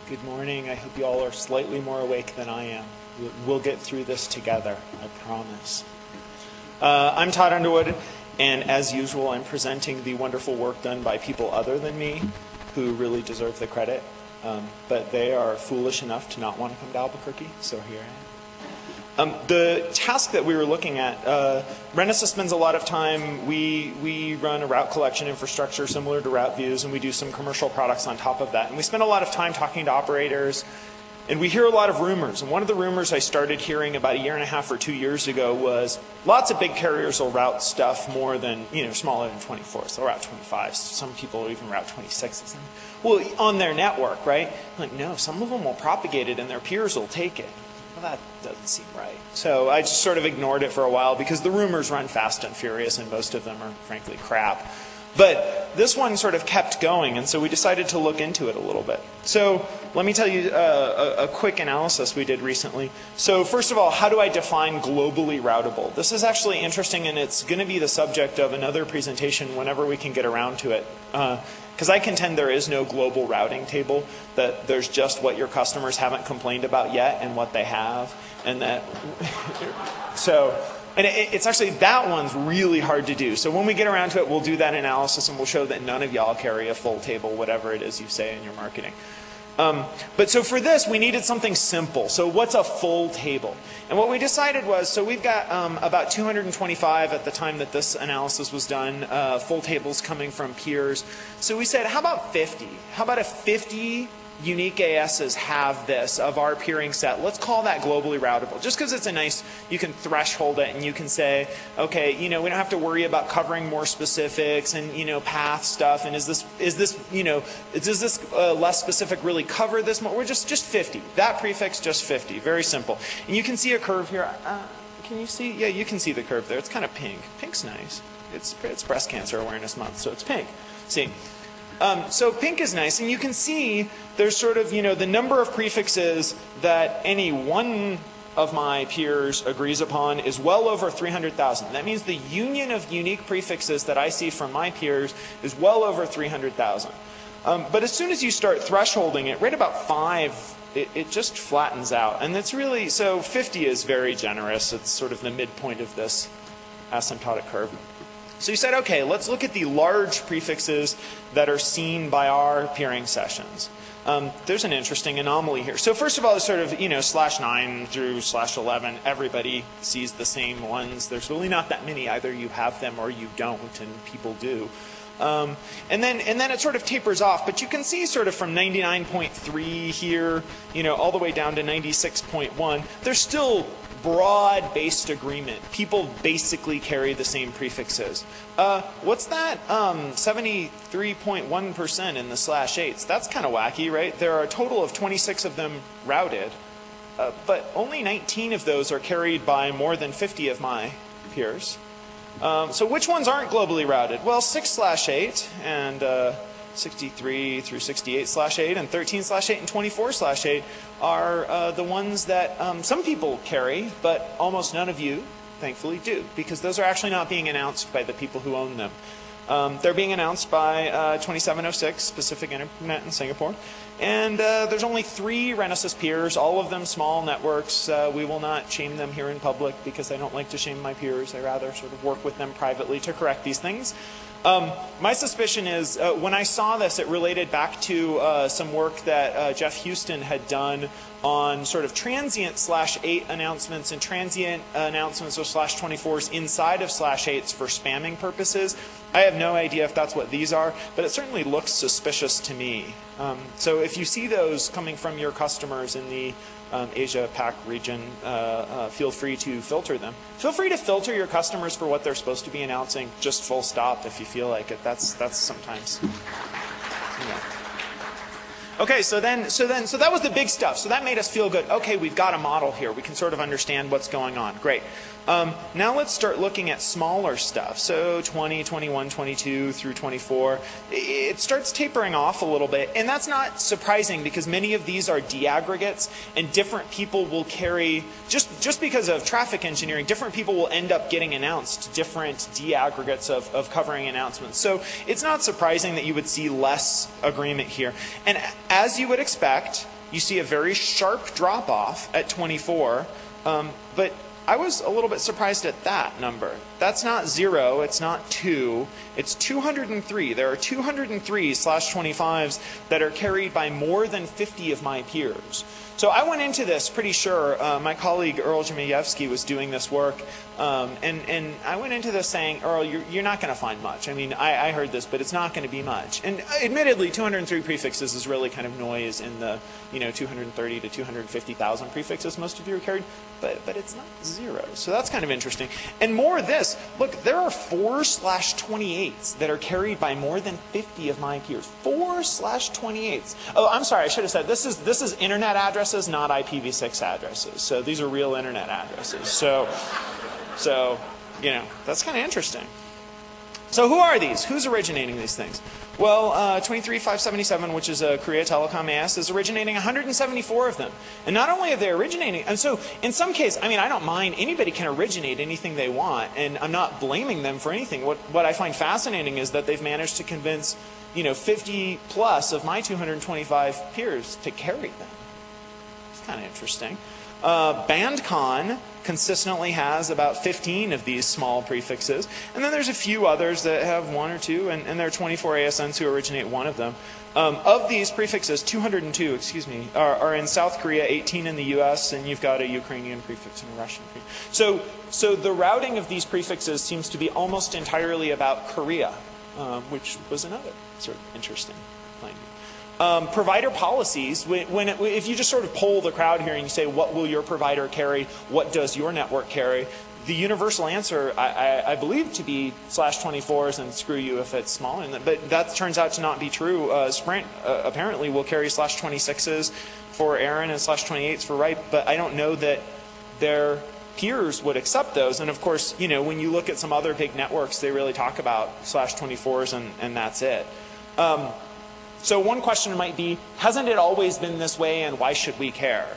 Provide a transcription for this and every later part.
Good morning. I hope you all are slightly more awake than I am. We'll get through this together, I promise. I'm Todd Underwood, and as usual, I'm presenting the wonderful work done by people other than me who really deserve the credit. But they are foolish enough to not want to come to Albuquerque, so here I am. The task that we were looking at, Renesy spends a lot of time, we run a route collection infrastructure similar to route views, and we do some commercial products on top of that. And we spend a lot of time talking to operators, and we hear a lot of rumors. And one of the rumors I started hearing about 1.5 or 2 years ago was lots of big carriers will route stuff more than, smaller than 24. So they'll route 25. Some people will even route 26. Well, on their network, right? I'm like, no, some of them will propagate it and their peers will take it. Well, that doesn't seem right. So I just sort of ignored it for a while because the rumors run fast and furious and most of them are frankly crap. But this one sort of kept going, and so we decided to look into it a little bit. So let me tell you a quick analysis we did recently. So first of all, how do I define globally routable? This is actually interesting, and it's going to be the subject of another presentation whenever we can get around to it. Because I contend there is no global routing table, that there's just what your customers haven't complained about yet and what they have. And that, and it's actually, that one's really hard to do. So when we get around to it, we'll do that analysis and we'll show that none of y'all carry a full table, whatever it is you say in your marketing. But so for this, we needed something simple. So what's a full table? And what we decided was, so we've got about 225 at the time that this analysis was done, full tables coming from peers. So we said, how about 50? How about if 50 unique ASs have this of our peering set? Let's call that globally routable. Just because it's a nice, you can threshold it and you can say, okay, we don't have to worry about covering more specifics and, path stuff. And does this less specific really cover this more? We're just 50. That prefix, just 50. Very simple. And you can see a curve here. Can you see? Yeah, you can see the curve there. It's kind of pink. Pink's nice. It's Breast Cancer Awareness Month, so it's pink. See? So pink is nice, and you can see there's sort of, the number of prefixes that any one of my peers agrees upon is well over 300,000. That means the union of unique prefixes that I see from my peers is well over 300,000. But as soon as you start thresholding it, right about 5, it just flattens out. And it's really, so 50 is very generous. It's sort of the midpoint of this asymptotic curve. So you said, okay, let's look at the large prefixes that are seen by our peering sessions. There's an interesting anomaly here. So first of all, sort of, /9 through /11, everybody sees the same ones. There's really not that many. Either you have them or you don't, and people do. And then it sort of tapers off, but you can see sort of from 99.3 here, all the way down to 96.1. There's still broad-based agreement. People basically carry the same prefixes. What's that? 73.1% in the /8s. That's kind of wacky, right? There are a total of 26 of them routed, but only 19 of those are carried by more than 50 of my peers. So which ones aren't globally routed? Well, 6/8 and 63 through 68/8 and 13/8 and 24/8 are the ones that some people carry, but almost none of you, thankfully, do, because those are actually not being announced by the people who own them. They're being announced by 2706 Pacific Internet in Singapore. And there's only 3 Renesy peers, all of them small networks. We will not shame them here in public because I don't like to shame my peers. I rather sort of work with them privately to correct these things. My suspicion is when I saw this, it related back to some work that Jeff Houston had done on sort of transient /8 announcements and transient announcements of /24s inside of /8s for spamming purposes. I have no idea if that's what these are, but it certainly looks suspicious to me. So if you see those coming from your customers in the Asia-Pac region, feel free to filter them. Feel free to filter your customers for what they're supposed to be announcing, just full stop if you feel like it. That's sometimes. Okay, so that was the big stuff. So that made us feel good. Okay, we've got a model here. We can sort of understand what's going on. Great. Now let's start looking at smaller stuff. So 20, 21, 22 through 24. It starts tapering off a little bit. And that's not surprising because many of these are de-aggregates and different people will carry, just because of traffic engineering, different people will end up getting announced different de-aggregates of covering announcements. So it's not surprising that you would see less agreement here. And as you would expect, you see a very sharp drop off at 24, but I was a little bit surprised at that number. That's not 0, it's not 2, it's 203. There are 203/25s that are carried by more than 50 of my peers. So I went into this pretty sure. My colleague Earl Jamiejewski was doing this work, and I went into this saying, Earl, you're not going to find much. I mean, I heard this, but it's not going to be much. And admittedly, 203 prefixes is really kind of noise in the 230 to 250,000 prefixes most of you are carried, but it's not 0. So that's kind of interesting. And more of this, look, there are 4/28s that are carried by more than 50 of my peers. 4/28s. Oh, I'm sorry, I should have said this is internet addresses, not IPv6 addresses. So these are real internet addresses. So that's kind of interesting. So who are these? Who's originating these things? Well, 23577, which is a Korea Telecom AS, is originating 174 of them. And not only are they originating, and so in some case, I mean, I don't mind. Anybody can originate anything they want, and I'm not blaming them for anything. What I find fascinating is that they've managed to convince 50 plus of my 225 peers to carry them. It's kind of interesting. BandCon consistently has about 15 of these small prefixes. And then there's a few others that have 1 or 2, and there are 24 ASNs who originate one of them. Of these prefixes, 202, are in South Korea, 18 in the US, and you've got a Ukrainian prefix and a Russian prefix. So the routing of these prefixes seems to be almost entirely about Korea, which was another sort of interesting finding. Provider policies, if you just sort of poll the crowd here and you say, what will your provider carry? What does your network carry? The universal answer, I believe, to be /24s and screw you if it's smaller. But that turns out to not be true. Sprint apparently will carry /26s for Aaron and /28s for Ripe, but I don't know that their peers would accept those. And of course, when you look at some other big networks, they really talk about /24s and that's it. So one question might be, hasn't it always been this way, and why should we care?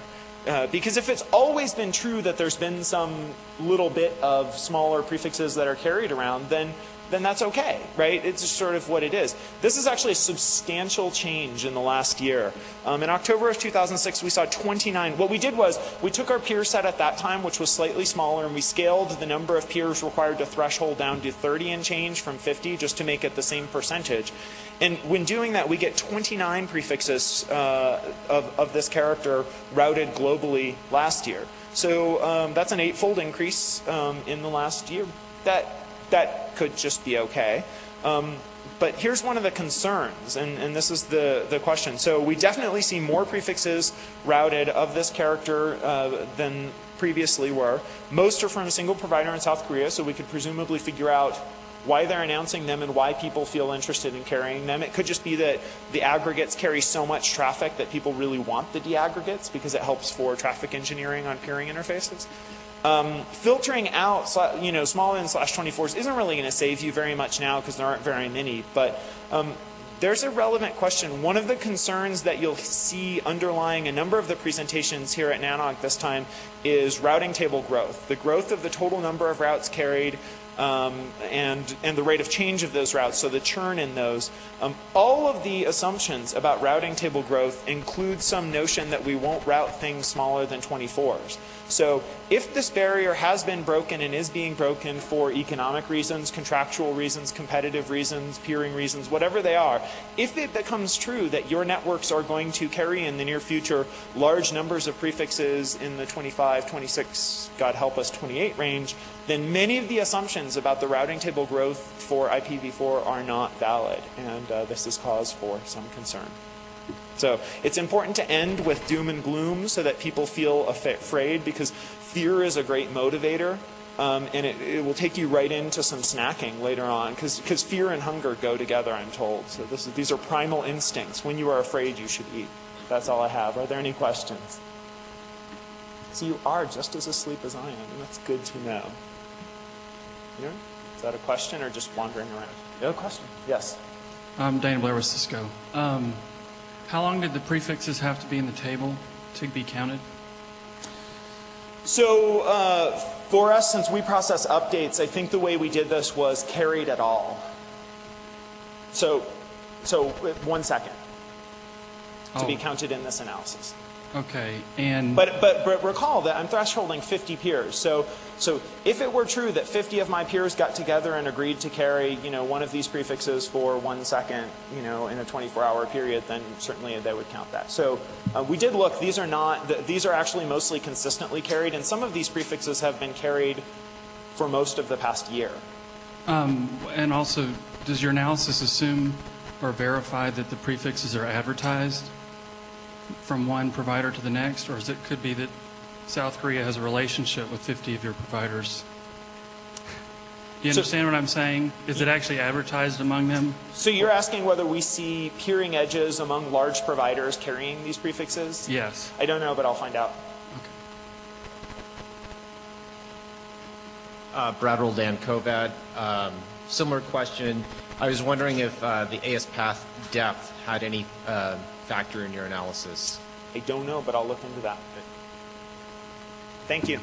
Because if it's always been true that there's been some little bit of smaller prefixes that are carried around, then that's okay, right? It's just sort of what it is. This is actually a substantial change in the last year. In October of 2006, we saw 29. What we did was we took our peer set at that time, which was slightly smaller, and we scaled the number of peers required to threshold down to 30 and change from 50, just to make it the same percentage. And when doing that, we get 29 prefixes of this character routed globally last year. So that's an 8-fold increase in the last year. That could just be okay. But here's one of the concerns, and this is the question. So we definitely see more prefixes routed of this character than previously were. Most are from a single provider in South Korea, so we could presumably figure out why they're announcing them and why people feel interested in carrying them. It could just be that the aggregates carry so much traffic that people really want the deaggregates because it helps for traffic engineering on peering interfaces. Filtering out small n /24s isn't really going to save you very much now because there aren't very many, but there's a relevant question. One of the concerns that you'll see underlying a number of the presentations here at Nanog this time is routing table growth. The growth of the total number of routes carried and the rate of change of those routes, so the churn in those. All of the assumptions about routing table growth include some notion that we won't route things smaller than 24s. So if this barrier has been broken and is being broken for economic reasons, contractual reasons, competitive reasons, peering reasons, whatever they are, if it becomes true that your networks are going to carry in the near future large numbers of prefixes in the 25, 26, God help us, 28 range, then many of the assumptions about the routing table growth for IPv4 are not valid, and this is cause for some concern. So it's important to end with doom and gloom so that people feel afraid, because fear is a great motivator, and it will take you right into some snacking later on, because fear and hunger go together, I'm told. So these are primal instincts. When you are afraid, you should eat. That's all I have. Are there any questions? So you are just as asleep as I am, and that's good to know. Yeah? Is that a question or just wandering around? No question? Yes. I'm Dana Blair with Cisco. How long did the prefixes have to be in the table to be counted? So for us, since we process updates, I think the way we did this was carried at all. So 1 second. to be Oh. counted in this analysis. Okay, and But recall that I'm thresholding 50 peers. So if it were true that 50 of my peers got together and agreed to carry, one of these prefixes for 1 second, in a 24-hour period, then certainly they would count that. So we did look. These are actually mostly consistently carried, and some of these prefixes have been carried for most of the past year. and also, does your analysis assume or verify that the prefixes are advertised from one provider to the next, or could be that South Korea has a relationship with 50 of your providers? Do you understand what I'm saying? Is it actually advertised among them? So you're asking whether we see peering edges among large providers carrying these prefixes? Yes. I don't know, but I'll find out. Brad Roldan, COVAD. Similar question. I was wondering if the AS path depth had any factor in your analysis. I don't know, but I'll look into that. Thank you.